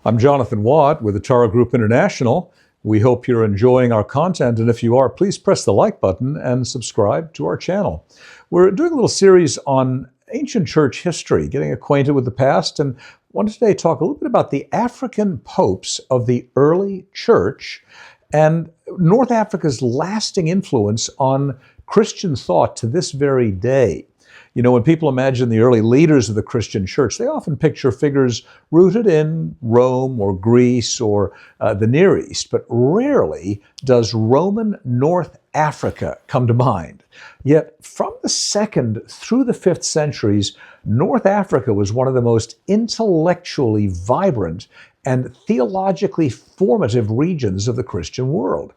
I'm Jonathan Watt with the Tara Group International. We hope you're enjoying our content, and if you are, please press the like button and subscribe to our channel. We're doing a little series on ancient church history, getting acquainted with the past, and want to today talk a little bit about the African popes of the early church and North Africa's lasting influence on Christian thought to this very day. You know, when people imagine the early leaders of the Christian church, they often picture figures rooted in Rome or Greece or the Near East, but rarely does Roman North Africa come to mind. Yet from the 2nd through the 5th centuries, North Africa was one of the most intellectually vibrant and theologically formative regions of the Christian world.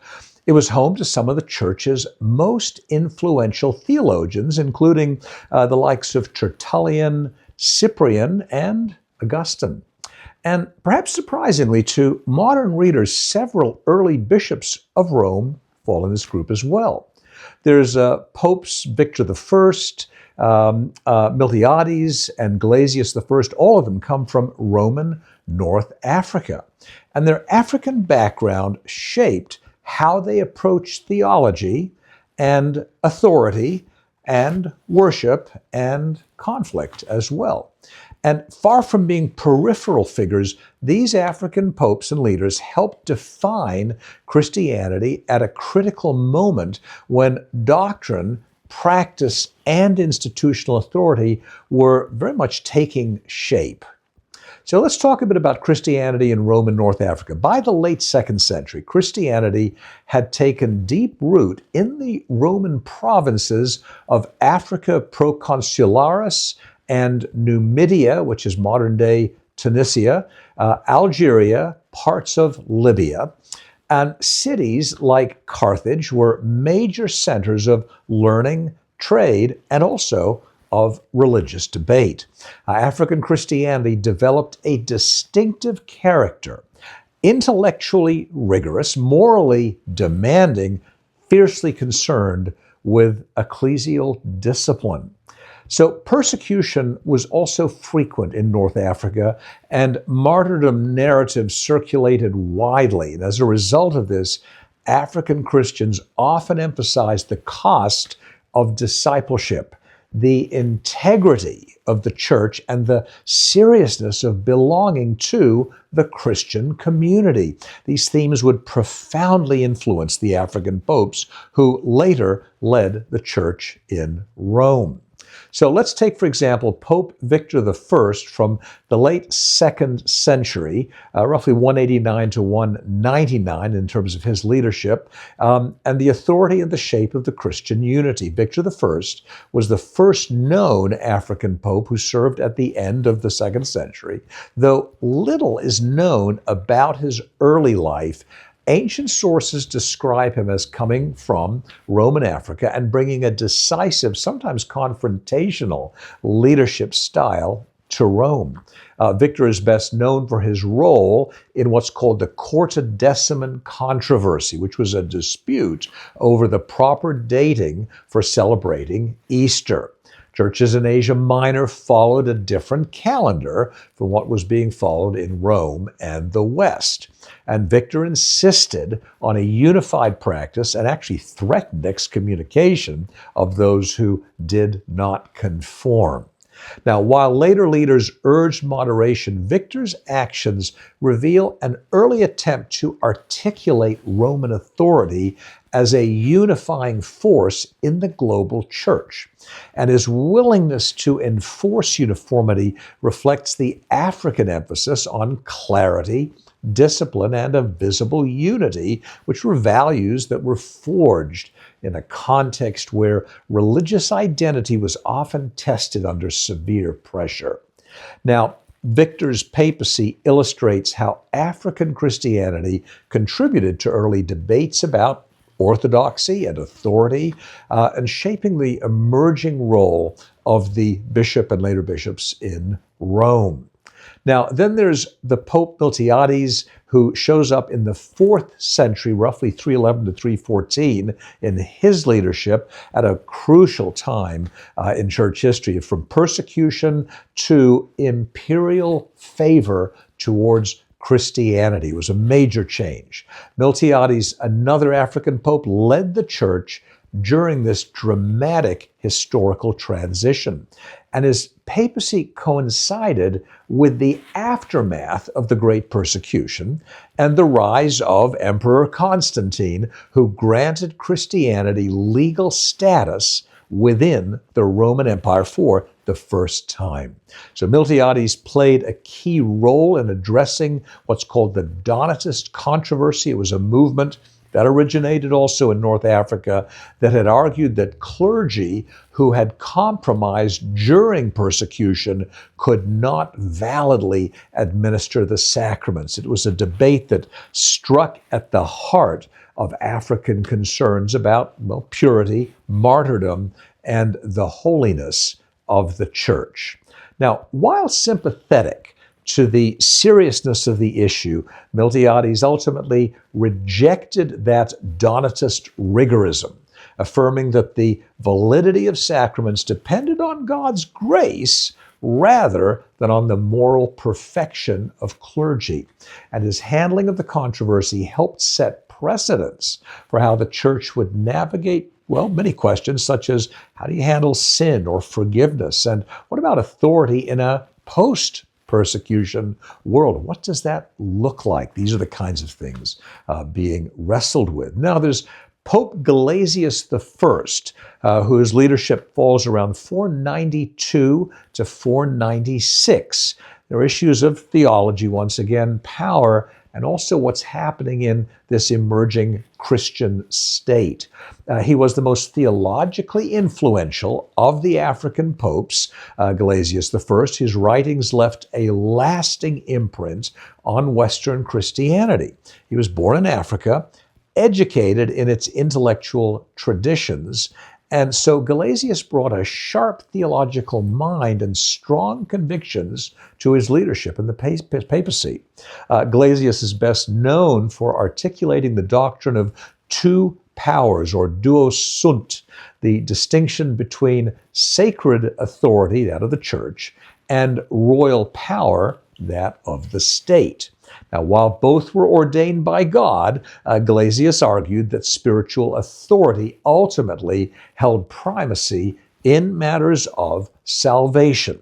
It was home to some of the church's most influential theologians, including the likes of Tertullian, Cyprian, and Augustine. And perhaps surprisingly to modern readers, several early bishops of Rome fall in this group as well. There's Popes Victor I, Miltiades, and Gelasius I. All of them come from Roman North Africa. And their African background shaped how they approach theology and authority and worship and conflict as well. And far from being peripheral figures, these African popes and leaders helped define Christianity at a critical moment when doctrine, practice, and institutional authority were very much taking shape. So let's talk a bit about Christianity in Rome and North Africa. By the late 2nd century, Christianity had taken deep root in the Roman provinces of Africa Proconsularis and Numidia, which is modern-day Tunisia, Algeria, parts of Libya. And cities like Carthage were major centers of learning, trade, and also of religious debate. African Christianity developed a distinctive character, intellectually rigorous, morally demanding, fiercely concerned with ecclesial discipline. So persecution was also frequent in North Africa, and martyrdom narratives circulated widely. And as a result of this, African Christians often emphasized the cost of discipleship, the integrity of the church, and the seriousness of belonging to the Christian community. These themes would profoundly influence the African popes who later led the church in Rome. So let's take, for example, Pope Victor I from the late 2nd century, roughly 189 to 199 in terms of his leadership, and the authority and the shape of the Christian unity. Victor I was the first known African pope who served at the end of the 2nd century. Though little is known about his early life, ancient sources describe him as coming from Roman Africa and bringing a decisive, sometimes confrontational leadership style to Rome. Victor is best known for his role in what's called the Quartodeciman controversy, which was a dispute over the proper dating for celebrating Easter. Churches in Asia Minor followed a different calendar from what was being followed in Rome and the West. And Victor insisted on a unified practice and actually threatened excommunication of those who did not conform. Now, while later leaders urged moderation, Victor's actions reveal an early attempt to articulate Roman authority as a unifying force in the global church. And his willingness to enforce uniformity reflects the African emphasis on clarity, discipline, and a visible unity, which were values that were forged in a context where religious identity was often tested under severe pressure. Now, Victor's papacy illustrates how African Christianity contributed to early debates about orthodoxy and authority, and shaping the emerging role of the bishop and later bishops in Rome. Now, then there's the Pope Miltiades, who shows up in the 4th century, roughly 311 to 314, in his leadership at a crucial time in church history, from persecution to imperial favor towards Christianity. It was a major change. Miltiades, another African pope, led the church during this dramatic historical transition. And his papacy coincided with the aftermath of the Great Persecution and the rise of Emperor Constantine, who granted Christianity legal status within the Roman Empire for the first time. So Miltiades played a key role in addressing what's called the Donatist controversy. It was a movement that originated also in North Africa that had argued that clergy who had compromised during persecution could not validly administer the sacraments. It was a debate that struck at the heart of African concerns about, well, purity, martyrdom, and the holiness of the church. Now, while sympathetic to the seriousness of the issue, Miltiades ultimately rejected that Donatist rigorism, affirming that the validity of sacraments depended on God's grace rather than on the moral perfection of clergy. And his handling of the controversy helped set precedents for how the church would navigate, well, many questions such as how do you handle sin or forgiveness? And what about authority in a post-persecution world? What does that look like? These are the kinds of things being wrestled with. Now, there's Pope Gelasius I, whose leadership falls around 492 to 496. There are issues of theology, once again, power, and also what's happening in this emerging Christian state. He was the most theologically influential of the African popes, Gelasius I. His writings left a lasting imprint on Western Christianity. He was born in Africa, educated in its intellectual traditions, and so Gelasius brought a sharp theological mind and strong convictions to his leadership in the papacy. Gelasius is best known for articulating the doctrine of two powers, or duo sunt, the distinction between sacred authority, that of the church, and royal power, that of the state. Now, while both were ordained by God, Gelasius argued that spiritual authority ultimately held primacy in matters of salvation.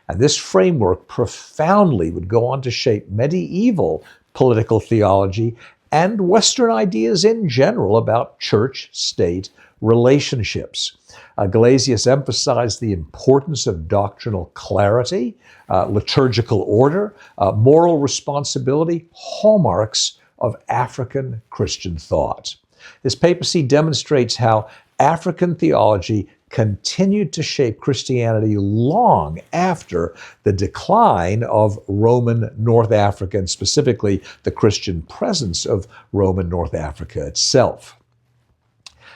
And this framework profoundly would go on to shape medieval political theology and Western ideas in general about church-state relationships. Gelasius emphasized the importance of doctrinal clarity, liturgical order, moral responsibility, hallmarks of African Christian thought. His papacy demonstrates how African theology continued to shape Christianity long after the decline of Roman North Africa, and specifically the Christian presence of Roman North Africa itself.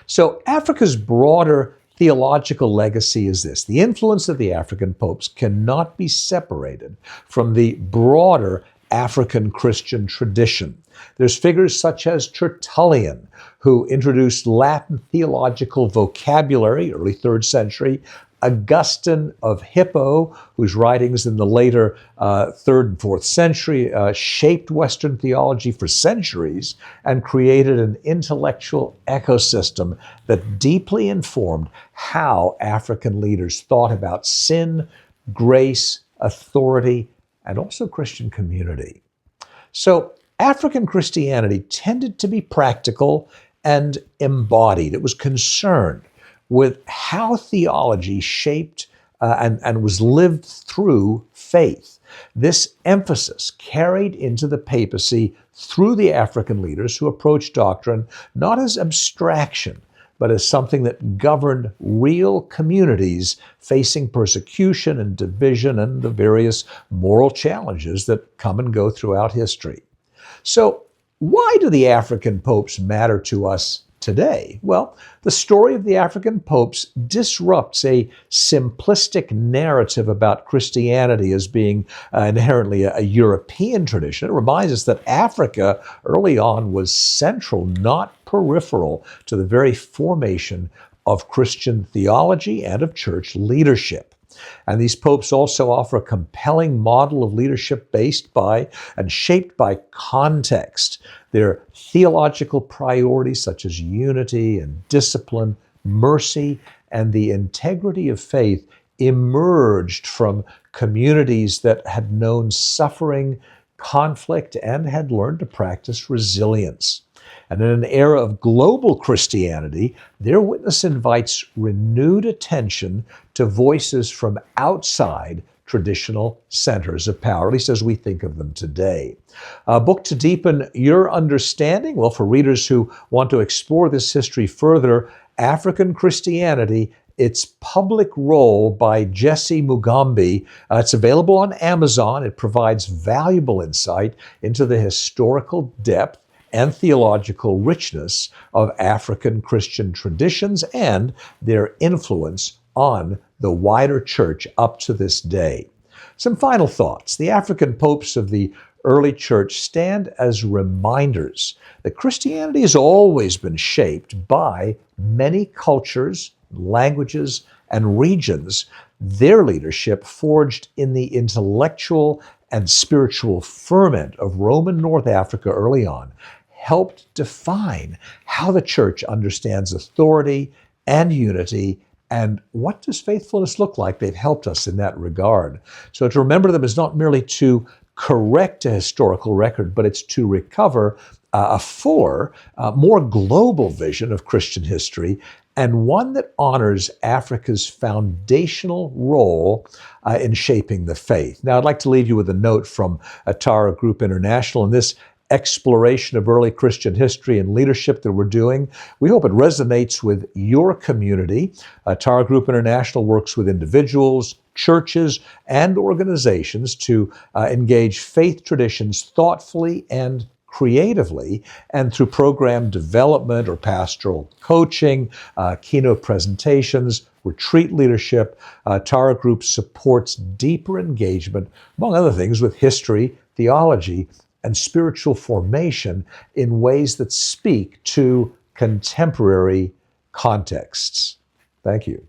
So Africa's broader theological legacy is this: the influence of the African popes cannot be separated from the broader African Christian tradition. There's figures such as Tertullian, who introduced Latin theological vocabulary, early 3rd century, Augustine of Hippo, whose writings in the later 3rd and 4th century shaped Western theology for centuries and created an intellectual ecosystem that deeply informed how African leaders thought about sin, grace, authority, and also Christian community. So African Christianity tended to be practical and embodied. It was concerned with how theology shaped and was lived through faith. This emphasis carried into the papacy through the African leaders who approached doctrine not as abstraction, but as something that governed real communities facing persecution and division and the various moral challenges that come and go throughout history. So, why do the African popes matter to us today? Well, the story of the African popes disrupts a simplistic narrative about Christianity as being inherently a European tradition. It reminds us that Africa early on was central, not peripheral, to the very formation of Christian theology and of church leadership. And these popes also offer a compelling model of leadership based by and shaped by context. Their theological priorities, such as unity and discipline, mercy, and the integrity of faith, emerged from communities that had known suffering, conflict, and had learned to practice resilience. And in an era of global Christianity, their witness invites renewed attention to voices from outside traditional centers of power, at least as we think of them today. A book to deepen your understanding, well, for readers who want to explore this history further, African Christianity, Its Public Role by Jesse Mugambi. It's available on Amazon. It provides valuable insight into the historical depth and theological richness of African Christian traditions and their influence on the wider church up to this day. Some final thoughts. The African popes of the early church stand as reminders that Christianity has always been shaped by many cultures, languages, and regions. Their leadership, forged in the intellectual and spiritual ferment of Roman North Africa early on, helped define how the church understands authority and unity, and what does faithfulness look like. They've helped us in that regard. So to remember them is not merely to correct a historical record, but it's to recover a fuller, more global vision of Christian history, and one that honors Africa's foundational role in shaping the faith. Now, I'd like to leave you with a note from Tara Group International. In this exploration of early Christian history and leadership that we're doing, we hope it resonates with your community. Tara Group International works with individuals, churches, and organizations to engage faith traditions thoughtfully and creatively, and through program development or pastoral coaching, keynote presentations, retreat leadership, Tara Group supports deeper engagement, among other things, with history, theology, and spiritual formation in ways that speak to contemporary contexts. Thank you.